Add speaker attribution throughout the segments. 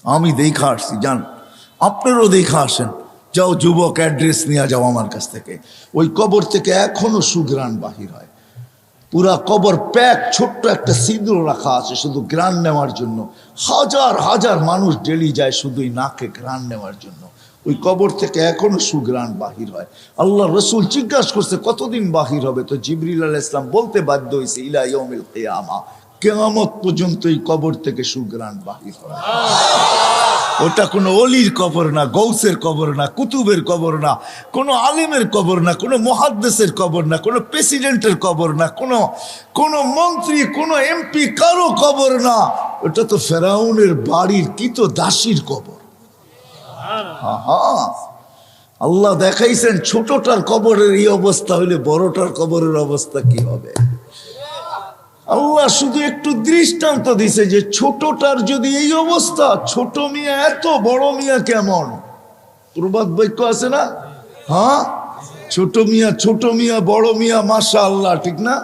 Speaker 1: আমি দেখা আসছি, যান আপনারও দেখা আসেন। যাও যুবক, অ্যাড্রেস নিয়ে যাও আমার কাছ থেকে। ওই কবর থেকে এখনো সুঘ্রাণ বাহির হয়। পুরা কবর প্যাক, ছোট্ট একটা সিঁদুর রাখা আছে শুধু ঘ্রাণ নেওয়ার জন্য। হাজার হাজার মানুষ ডেলি যায় শুধুই নাকে ঘ্রাণ নেওয়ার জন্য। ওই কবর থেকে এখনো সুঘ্রাণ বাহির হয়। আল্লাহ রসুল জিজ্ঞাসা করছে কতদিন বাহির হবে, তো জিবরিল আলাইহিস সালাম বলতে বাধ্য হয়েছে ইলা ইয়াউমিল কিয়ামা, কিয়ামত পর্যন্ত এই কবর থেকে সুঘ্রাণ বাহির হয়। ওটা কোনো অলির কবর না, গৌসের কবর না, কুতুবের কবর না, কোনো আলিমের কবর না, কোনো মুহাদ্দিসের কবর না, কোনো প্রেসিডেন্টের কবর না, কোনো মন্ত্রী, কোনো এমপি, কারো কবর না। ওটা তো ফেরাউনের বাড়ির দাসীর কবর। আল্লাহ দেখাইছেন ছোটটার কবরের এই অবস্থা হইলে বড়টার কবরের অবস্থা কি হবে। আল্লাহ শুধু একটু দৃষ্টান্ত দিছে যে ছোটটার যদি এই অবস্থা, ছোট মিয়া এত, বড় মিয়া কেমন। প্রবাদ বাক্য আছে না, হ্যাঁ, ছোট মিয়া বড় মিয়া মাশাআল্লাহ, ঠিক না?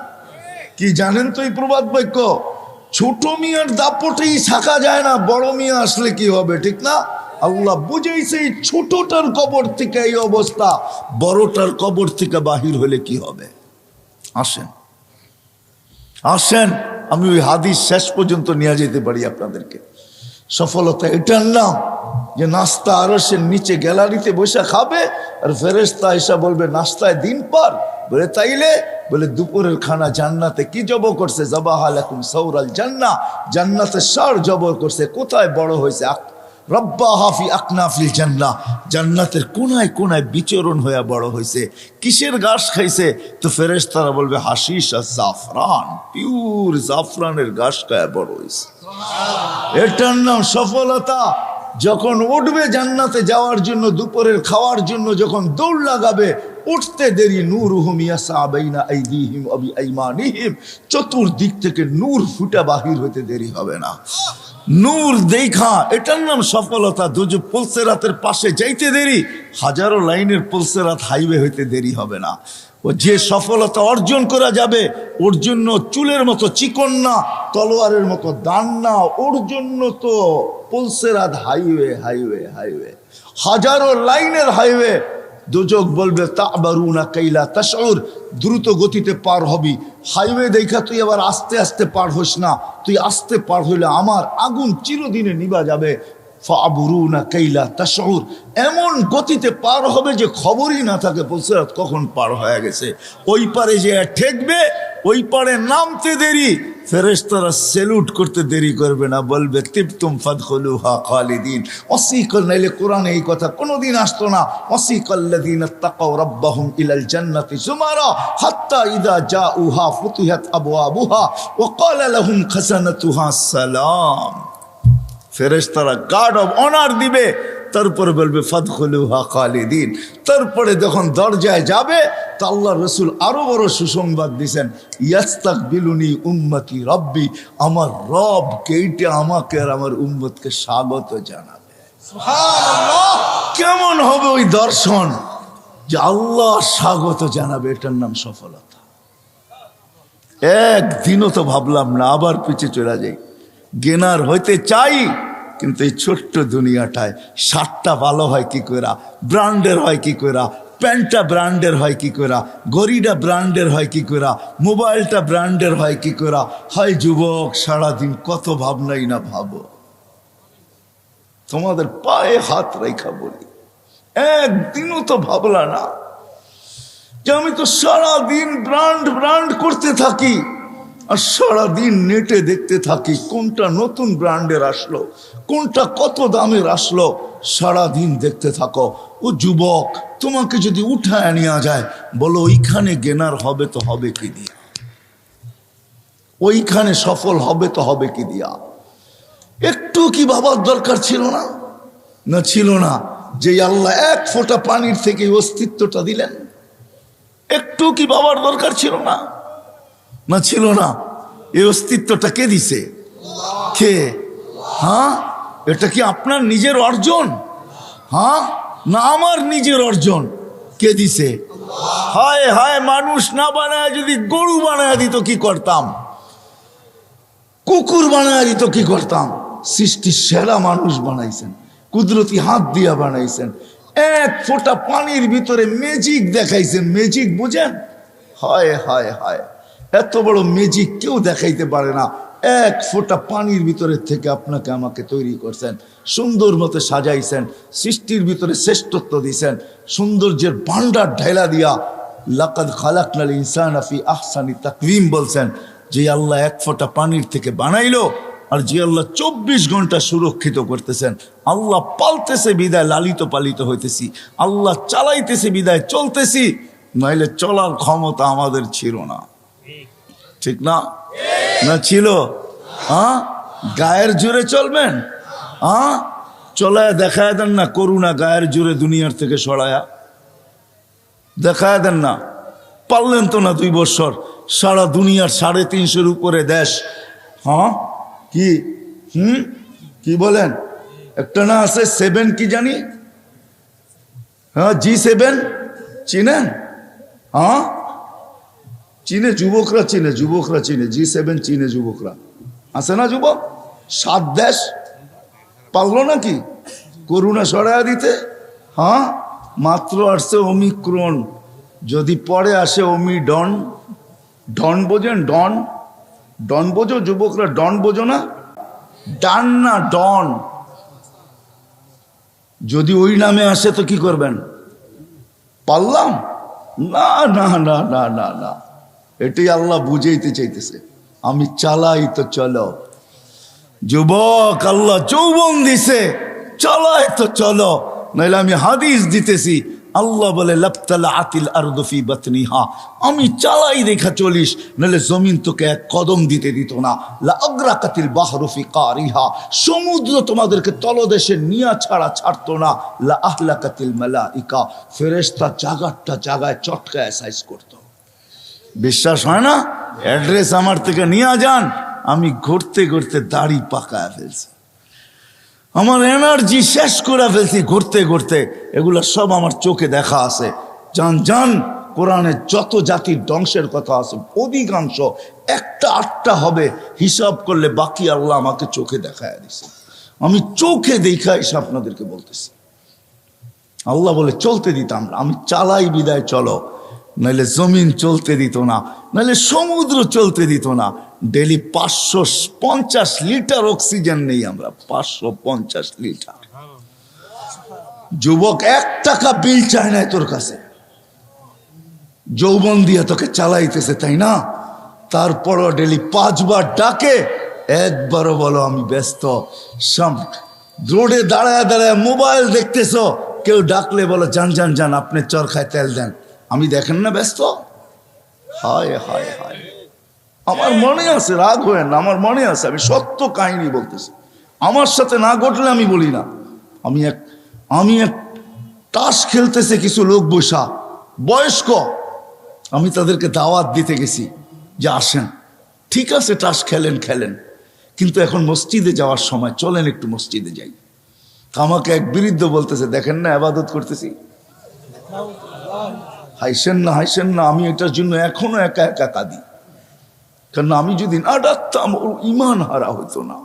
Speaker 1: কি জানেন তো এই প্রবাদ বাক্য? ছোট মিয়ার দাপটেই থাকা যায় না, বড় মিয়া আসলে কি হবে, ঠিক না? আল্লাহ বুঝাইছে এই ছোটটার কবর থেকে এই অবস্থা, বড়টার কবর থেকে বাহির হলে কি হবে। আসেন আমি ওই হাদিস শেষ পর্যন্ত নিয়ে যেতে পারি আপনাদেরকে। সফলতা এটার নাম যে নাস্তা আরশের নিচে গ্যালারিতে বসে খাবে, আর ফেরেশতা এসে বলবে নাস্তায় দিন পার। বলে তাইলে? বলে দুপুরের খানা জান্নাতে কি জবর করছে, যাবাহা লাকুম সাওরাল জান্নাহ, জান্নাতে ষাঁড় জবর করছে। কোথায় বড় হয়েছে? রব্বাহা ফি আকনাফিল জান্নাহ, জান্নাতের কোনায় কোনায় বিচরণ হয়ে বড় হয়েছে। কিসের ঘাস খাইছে? তো ফেরেশতারা বলবে হাশিশ আর জাফরান, পিওর জাফরানের ঘাস খায় বড় হয়েছে। এটার নাম সফলতা। যখন উঠবে জান্নাতে যাওয়ার জন্য, দুপুরের খাওয়ার জন্য যখন দৌড় লাগাবে, উঠতে দেরি নূরুহুম ইয়াসা বাইনা আইদিহিম ওয়া বিআইমানিহিম, চতুর্দিক থেকে নূর ফুটা বাহির হতে দেরি হবে না। নূর দেখা, এটার নাম সফলতা। দুজো পুলসেরাতের পাশে যাইতে দেরি, হাজারো লাইনের পুলসেরাত হাইওয়ে হইতে দেরি হবে না। ও যে সফলতা অর্জন করা যাবে, ওর জন্য চুলের মতো চিকন না, তলোয়ারের মতো দান না, ওর জন্য তো পুলসেরাত হাইওয়ে হাইওয়ে হাইওয়ে, হাজারো লাইনের হাইওয়ে। দোজক বলবে তাবারুনা কাইলা তাশউর, দ্রুত গতিতে পার হবি। হাইওয়ে দেখা তুই আবার আস্তে আস্তে পার হোস না, তুই আস্তে পার হইলে আমার আগুন চিরদিনে নিভা যাবে। ফাবুরুনা কাইলা তাশউর, এমন গতিতে পার হবে যে খবরই না থাকে পুলসিরাত কখন পার হয়ে গেছে। ওই পারে যে ঠেকবে, ওই পারে নামতে দেরি, ফেরেশতারা স্যালুট করতে দেরি করবে না, বলবে তিবতুম ফাদখুলুহা খালিদিন। ওয়াসিকাল, নাইলে কোরআনে এই কথা কোনোদিন আসতো না। ওয়াসিকাল্লাযীনা তাকাউ রাব্বাহুম ইলাল জান্নাতি যুমারা হাত্তা ইযা জাউহা ফুতিহাত আবওয়াবুহা ওয়া ক্বালা লাহুম খাযানাতুহা সালাম। ফেরেশতারা গার্ড অফ অনার দিবে, তারপরে বলবে ফাদখুলুহা খালিদিন। তারপরে যখন দরজায় যাবে, তা আল্লাহ রসুল আরো বড় সুসংবাদ দিয়েছেন, ইয়াস্তাকবিলুনি উম্মতি রব্বি, আমার রব কেইটে আমাকে আর আমার উম্মতকে স্বাগত জানাবে। সুবহানাল্লাহ! কেমন হবে ওই দর্শন যে আল্লাহ স্বাগত জানাবে, এটার নাম সফলতা। একদিনও তো ভাবলাম না, আবার পিছিয়ে চলে যাই। গেনার হইতে চাই, কিন্তু এই ছোট্ট দুনিয়াটায় শার্টটা ভালো হয় কি করে, ব্র্যান্ডের হয় কি করে, প্যান্টটা ব্র্যান্ডের হয় কি করে, গড়িটা ব্র্যান্ডের হয় কি করে, মোবাইলটা ব্র্যান্ডের হয় কি করে। হয় যুবক, সারাদিন কত ভাবনাই না ভাবো। তোমাদের পায়ে হাত রেখা বলি, একদিনও তো ভাবলা না যে আমি তো সারাদিন ব্র্যান্ড করতে থাকি, আর সারাদিন নেটে দেখতে থাকি কোনটা নতুন ব্র্যান্ডের আসলো, কোনটা কত দামের আসলো, সারাদিন দেখতে থাকো। ও যুবক, তোমাকে যদি উঠায় নেওয়া যায়, বলো ওইখানে গেনার হবে তো হবে কি দিয়া, ওইখানে সফল হবে তো হবে কি দিয়া। একটু কি ভাবার দরকার ছিল না? না ছিল না। যে আল্লাহ এক ফোঁটা পানির থেকে অস্তিত্বটা দিলেন, একটু কি ভাবার দরকার ছিল না? না ছিল না। এই অস্তিত্বটা কে দিছে? কে? হ্যাঁ, এটা কি আপনার নিজের অর্জন? হ্যাঁ, না আমার নিজের অর্জন? কে দিছে? হায় হায়, মানুষ না বানায় যদি গরু বানায় দিত কি করতাম, কুকুর বানায় দিত কি করতাম, সৃষ্টির সেরা মানুষ বানাইছেন, কুদরতি হাত দিয়া বানাইছেন। এক ফোঁটা পানির ভিতরে ম্যাজিক দেখাইছেন। ম্যাজিক বুঝেন? হায় হায় হায়, এত বড় ম্যাজিক কেউ দেখাইতে পারে না। এক ফোঁটা পানির ভিতরে থেকে আপনাকে আমাকে তৈরি করছেন, সুন্দর মতো সাজাইছেন, সৃষ্টির ভিতরে শ্রেষ্ঠত্ব দিয়েছেন, সৌন্দর্যের ভান্ডার ঢাইলা দিয়া লাকাদ খালাকনাল ইনসানা ফি আহসানি তাকওয়িম বলছেন। যে আল্লাহ এক ফোঁটা পানির থেকে বানাইলো, আর যে আল্লাহ 24 ঘন্টা সুরক্ষিত করতেছেন। আল্লাহ পালতেছে বিদায় লালিত পালিত হইতেছি, আল্লাহ চালাইতেছে বিদায় চলতেছি, নাইলে চলার ক্ষমতা আমাদের ছিল না। ঠিক না? না ছিল? হ্যাঁ, গায়ের জোরে চলবেন? হ্যাঁ, চলায় দেখায় দেন না করুণা, গায়ের জোরে দুনিয়ার থেকে সরায়া দেখায় দেন না। পারলেন তো না 2 বছর, সারা দুনিয়ার 350-এর উপরে দেশ। হ্যাঁ, কি কি বলেন? একটা না আছে 7 কি জানি, হ্যাঁ G7 চিনেন? হ্যাঁ চিনে, যুবকরা চিনে, যুবকরা চিনে, G7 চিনে যুবকরা। আছে না যুবক? 7 দেশ পারলো নাকি করুণা সরাইয়া দিতে? হ্যাঁ, মাত্র আসছে ওমিক্রন, যদি পরে আসে ওমিডন। ডন বোঝেন? ডন, ডন বোঝো যুবকরা? ডন বোঝো না? ডান না ডন। যদি ওই নামে আসে তো কি করবেন? পারলাম না, না না না না না, এটাই আল্লাহ বুঝাইতে চাইতেছে। আমি চালাই তো চলো যুবক, আল্লাহ যৌবন দিছে, চালাই তো চলো। নাইলে আমি হাদিস দিতেছি, আল্লাহ বলে লাবতালাআতিল আরদু ফি বাতনিহা, আমি চালাই দেখা চলিস, নাহলে জমিন তোকে এক কদম দিতে দিত না। লা আগরাকাতিল বাহরু ফি কারিহা, সমুদ্র তোমাদেরকে তলদেশে নিয়া ছাড়া ছাড়তো না। লা আহলাকাতিল মালাইকা, ফেরেশতা জাগারটা জাগায় চটকায় সাইজ করতো। বিশ্বাস হয় না? অ্যাড্রেস আমার থেকে নিয়ে যান, আমি ঘুরতে ঘুরতে দাড়ি পাকায় ফেলছি, আমার এনার্জি শেষ করে ফেলছি ঘুরতে ঘুরতে। এগুলো সব আমার চোখে দেখা আছে। জান জান, কোরআনে যত জাতির ধ্বংসের কথা আছে অধিকাংশ 1-8টা হবে, হিসাব করলে বাকি আল্লাহ আমাকে চোখে দেখায় দিছে। আমি চোখে দেখা এসে আপনাদেরকে বলতেছি। আল্লাহ বলে চলতে দিতাম না, আমি চালাই বিদায় চলো, নাহলে জমিন চলতে দিত না, নাহলে সমুদ্র চলতে দিত না। ডেলি 550 লিটার অক্সিজেন নেই আমরা, 550 লিটার। যুবক 1 টাকা বিল চায় না তোর কাছে, যৌবন দিয়ে তোকে চালাইতেছে, তাই না? তারপরও ডেলি 5 বার ডাকে, একবারও বলো আমি ব্যস্ত। রোডে দাঁড়ায় দাঁড়ায় মোবাইল দেখতেছো, কেউ ডাকলে বলো যান যান যান, আপনি চরখায় তেল দেন, আমি দেখেন না ব্যস্ত। হায় হায় হায়, আমার মনে আছে, রাগ হয়ে না, আমার মনে আছে, আমি সত্য কাহিনী বলতেছি। আমার সাথে না ঘটলে আমি বলি না। আমি এক তাস খেলতেছে কিছু লোক বসা বয়স্ক, আমি তাদেরকে দাওয়াত দিতে গেছি যে আসেন, ঠিক আছে তাস খেলেন খেলেন, কিন্তু এখন মসজিদে যাওয়ার সময়, চলেন একটু মসজিদে যাই। আমাকে এক বৃদ্ধ বলতেছে, দেখেন না ইবাদত করতেছি। হাইসেন না হাইসেন না, আমি এটার জন্য এখনো একা একা কাঁদি। কারণ আমি যদি না ডাকতাম ওর ইমান হারা হতো না।